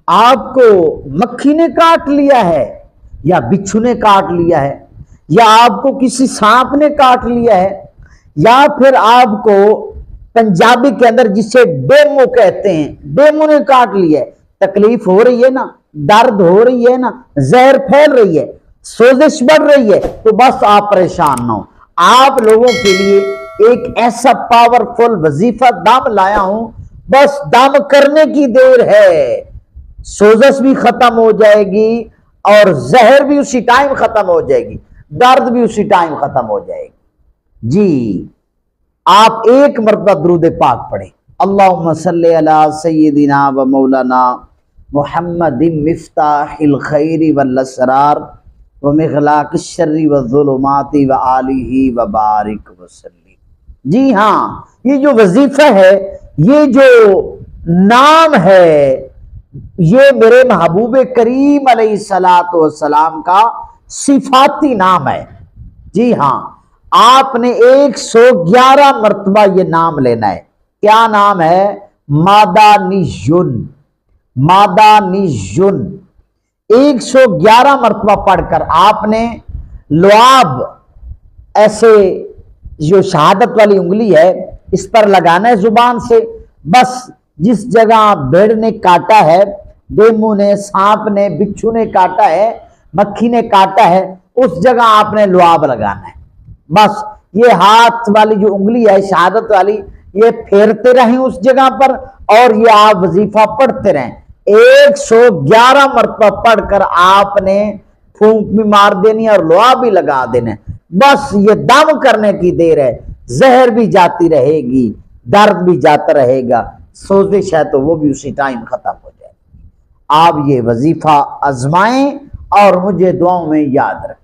آپ کو مکھی نے کاٹ لیا ہے یا بچھو نے کاٹ لیا ہے یا آپ کو کسی سانپ نے کاٹ لیا ہے یا پھر آپ کو پنجابی کے اندر جسے ڈیمو کہتے ہیں ڈیمو نے کاٹ لیا ہے، تکلیف ہو رہی ہے نا، درد ہو رہی ہے نا، زہر پھیل رہی ہے، سوزش بڑھ رہی ہے، تو بس آپ پریشان نہ ہو۔ آپ لوگوں کے لیے ایک ایسا پاورفل وظیفہ دم لایا ہوں، بس دم کرنے کی دیر ہے، سوزش بھی ختم ہو جائے گی اور زہر بھی اسی ٹائم ختم ہو جائے گی، درد بھی اسی ٹائم ختم ہو جائے گی۔ جی آپ ایک مرتبہ درود پاک پڑھیں، اللہم صلی علی سیدنا و مولانا محمد مفتاح الخیر والاسرار ومغلاق الشر والظلمات وآلہ وبارک وسلم۔ جی ہاں، یہ جو وظیفہ ہے، یہ جو نام ہے، یہ میرے محبوب کریم علیہ السلام کا صفاتی نام ہے۔ جی ہاں، آپ نے 111 مرتبہ یہ نام لینا ہے۔ کیا نام ہے؟ مادانیون، مادانیون 111 مرتبہ پڑھ کر آپ نے لعاب ایسے جو شہادت والی انگلی ہے اس پر لگانا ہے زبان سے، بس جس جگہ بھیڑ نے کاٹا ہے، ڈیمو نے، سانپ نے، بچھو نے کاٹا ہے، مکھی نے کاٹا ہے، اس جگہ آپ نے لعاب لگانا ہے۔ بس یہ ہاتھ والی جو انگلی ہے شہادت والی، یہ پھیرتے رہیں اس جگہ پر اور یہ آپ وظیفہ پڑھتے رہیں۔ 111 مرتبہ پڑھ کر آپ نے پھونک بھی مار دینی اور لعاب بھی لگا دینا، بس یہ دم کرنے کی دیر ہے، زہر بھی جاتی رہے گی، درد بھی جاتا رہے گا، سوزش ہے تو وہ بھی اسی ٹائم ختم ہو جائے گی۔ آپ یہ وظیفہ آزمائیں اور مجھے دعاؤں میں یاد رکھیں۔